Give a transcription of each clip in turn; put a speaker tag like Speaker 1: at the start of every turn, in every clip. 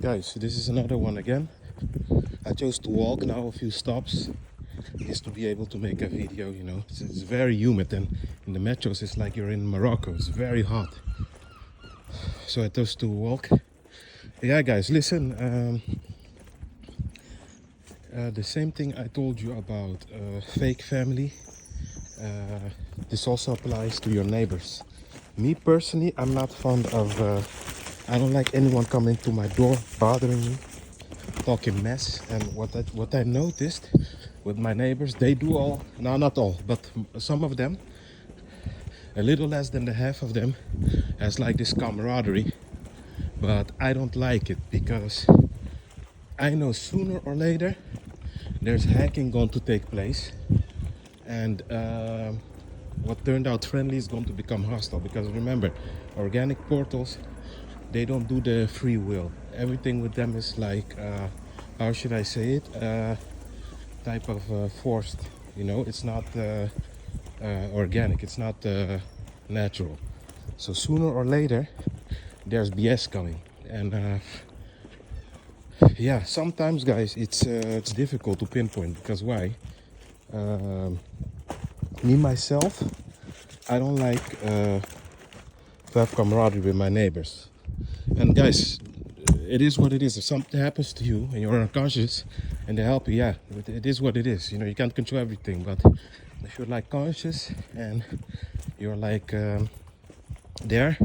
Speaker 1: Guys, this is another one again. I chose to walk now a few stops just to be able to make a video, you know. It's very humid, and in the metros it's like you're in Morocco. It's very hot. So I chose to walk. Yeah, guys, listen. The same thing I told you about fake family. This also applies to your neighbors. Me personally, I'm not fond of. I don't like anyone coming to my door bothering me, talking mess. And what I noticed with my neighbors, they do all. No, not all, but some of them, a little less than the half of them, has like this camaraderie. But I don't like it because I know sooner or later there's hacking going to take place, and what turned out friendly is going to become hostile. Because remember, organic portals, they don't do the free will. Everything with them is like, how should I say it? Type of forced. You know, it's not organic. It's not natural. So sooner or later, there's BS coming, and yeah, sometimes, guys, it's difficult to pinpoint because why? Me myself, I don't like to have camaraderie with my neighbors. And guys, it is what it is. If something happens to you and you're unconscious and they help you, yeah, it is what it is. You know, you can't control everything, but if you're like conscious and you're like there,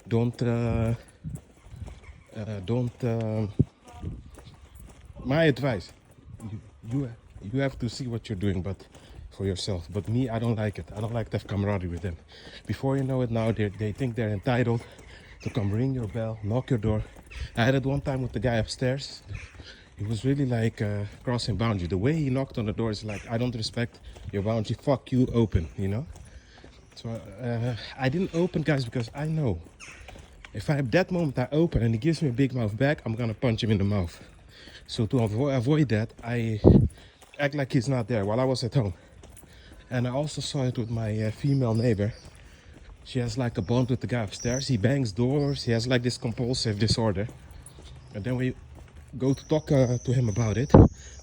Speaker 1: don't my advice, you have to see what you're doing, but for yourself. But me, I don't like it. I don't like to have camaraderie with them. Before you know it, now they think they're entitled to come ring your bell, knock your door. I had it one time with the guy upstairs. He was really like crossing boundary. The way he knocked on the door is like, I don't respect your boundary. Fuck you, open, you know. So I didn't open, guys, because I know if I have that moment I open and he gives me a big mouth back, I'm gonna punch him in the mouth. So to avoid that, I act like he's not there while I was at home. And I also saw it with my female neighbor. She has like a bond with the guy upstairs. He bangs doors. He has like this compulsive disorder. And then we go to talk to him about it.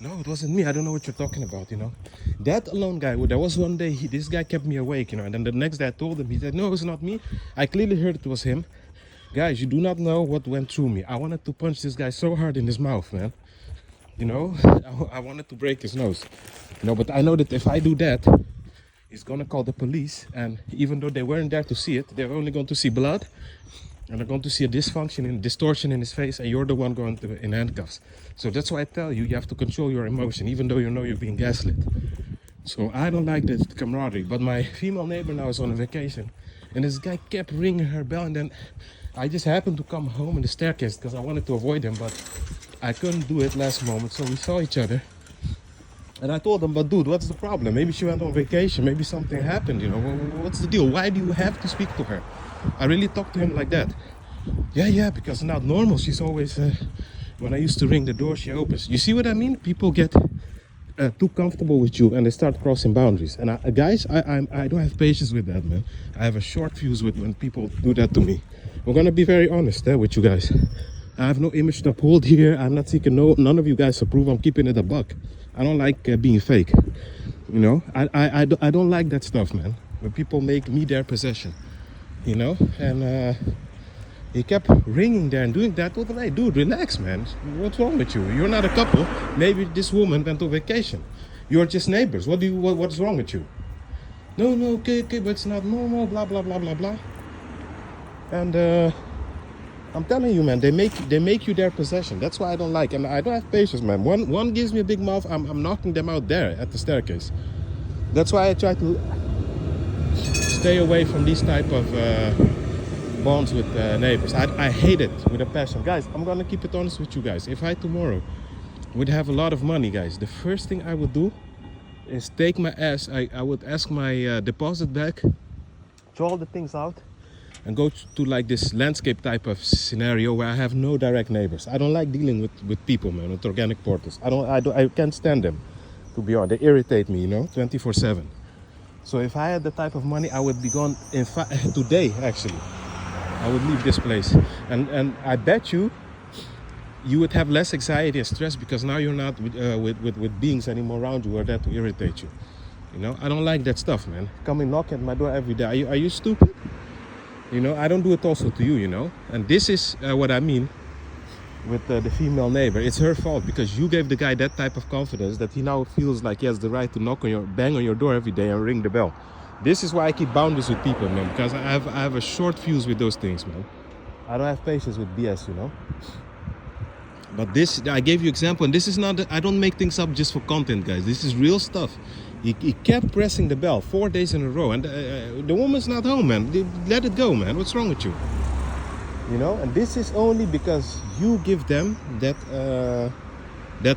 Speaker 1: No, it wasn't me. I don't know what you're talking about, you know. That alone, guy, there was one day, this guy kept me awake, you know. And then the next day I told him, he said, no, it's not me. I clearly heard it was him. Guys, you do not know what went through me. I wanted to punch this guy so hard in his mouth, man. You know, I wanted to break his nose. You know, but I know that if I do that, he's gonna call the police, and even though they weren't there to see it, they're only going to see blood, and they're going to see a dysfunction and distortion in his face, and you're the one going to in handcuffs. So that's why I tell you, you have to control your emotion, even though you know you're being gaslit. So I don't like the camaraderie. But my female neighbor now is on a vacation, and this guy kept ringing her bell, and then I just happened to come home in the staircase because I wanted to avoid him, but I couldn't do it last moment. So we saw each other. And I told him, but dude, what's the problem? Maybe she went on vacation. Maybe something happened, you know. What's the deal? Why do you have to speak to her? I really talked to him like that. Yeah, because not normal. She's always, when I used to ring the door, she opens. You see what I mean? People get too comfortable with you and they start crossing boundaries. And guys, I don't have patience with that, man. I have a short fuse with when people do that to me. We're going to be very honest with you guys. I have no image to uphold here. I'm not seeking none of you guys approve. I'm keeping it a buck. I don't like being fake, you know. I don't like that stuff, man. When people make me their possession, you know. And he kept ringing there and doing that. What hey, dude, relax, man. What's wrong with you? You're not a couple. Maybe this woman went on vacation. You're just neighbors. What's wrong with you? No, okay, but it's not normal. Blah blah blah blah blah. And I'm telling you, man, they make you their possession. That's why I don't like, and I don't have patience, man. One gives me a big mouth, I'm knocking them out there at the staircase. That's why I try to stay away from these type of bonds with neighbors. I hate it with a passion. Guys, I'm gonna keep it honest with you guys. If I tomorrow would have a lot of money, guys, the first thing I would do is take my ass. I would ask my deposit back, throw all the things out, and go to like this landscape type of scenario where I have no direct neighbors. I don't like dealing with people, man, with organic portals. I can't stand them, to be honest. They irritate me, you know, 24/7. So if I had the type of money, I would be gone today, actually. I would leave this place. And I bet you you would have less anxiety and stress because now you're not with beings anymore around you or there to irritate you. You know, I don't like that stuff, man. Come and knock at my door every day. Are you stupid? You know, I don't do it also to you, you know. And this is what I mean with the female neighbor. It's her fault because you gave the guy that type of confidence that he now feels like he has the right to bang on your door every day and ring the bell. This is why I keep boundaries with people, man, because I have a short fuse with those things, man. I don't have patience with BS, you know. But this, I gave you example, and this is not, I don't make things up just for content, guys. This is real stuff. He kept pressing the bell 4 days in a row, and the woman's not home, man. Let it go, man. What's wrong with you? You know, and this is only because you give them that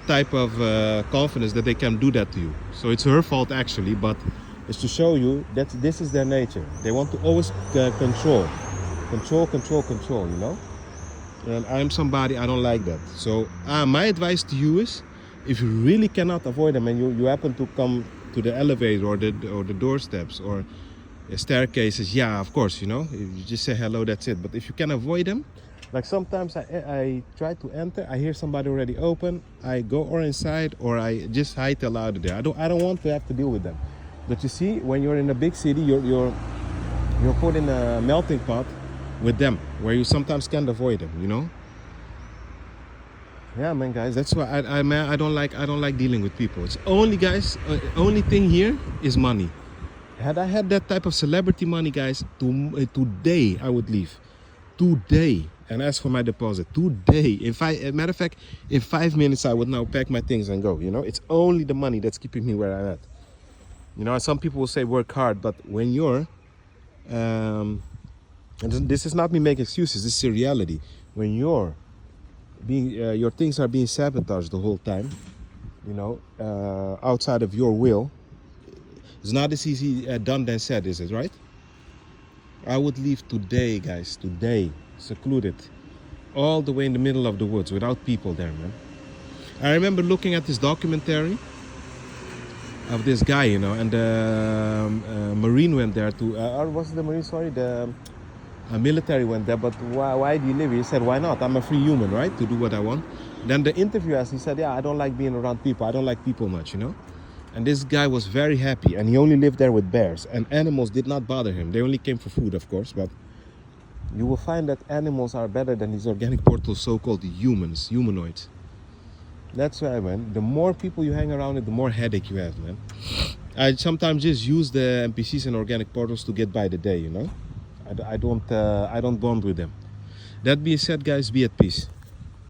Speaker 1: type of confidence that they can do that to you. So it's her fault actually, but it's to show you that this is their nature. They want to always control, you know. And I'm somebody, I don't like that. So my advice to you is, if you really cannot avoid them and you happen to come to the elevator or the doorsteps or staircases, yeah, of course, you know, you just say hello, that's it. But if you can avoid them, like sometimes I try to enter, I hear somebody already open, I go or inside or I just hightail out of there. I don't want to have to deal with them. But you see, when you're in a big city, you're put in a melting pot with them, where you sometimes can't avoid them, you know. Yeah, man, guys, that's why I don't like dealing with people. It's only, guys, only thing here is money. Had I had that type of celebrity money, guys, today I would leave. Today, and ask for my deposit. Today, matter of fact, in 5 minutes I would now pack my things and go. You know, it's only the money that's keeping me where I'm at. You know, and some people will say work hard, but when you're, and this is not me making excuses. This is a reality. When you're your things are being sabotaged the whole time, you know, outside of your will, it's not as easy done than said, is it, right? I would leave today, guys, today, secluded, all the way in the middle of the woods without people there, man. I remember looking at this documentary of this guy, you know, and the Marine went there to, or was it the Marine, sorry, the military went there, but why do you live here? He said, why not? I'm a free human, right? To do what I want. Then the interviewer, he said, yeah, I don't like being around people. I don't like people much, you know? And this guy was very happy, and he only lived there with bears, and animals did not bother him. They only came for food, of course, but you will find that animals are better than these organic portals, so-called humans, humanoids. That's why, man, the more people you hang around with, the more headache you have, man. I sometimes just use the NPCs and organic portals to get by the day, you know? I don't bond with them. That being said, guys, be at peace.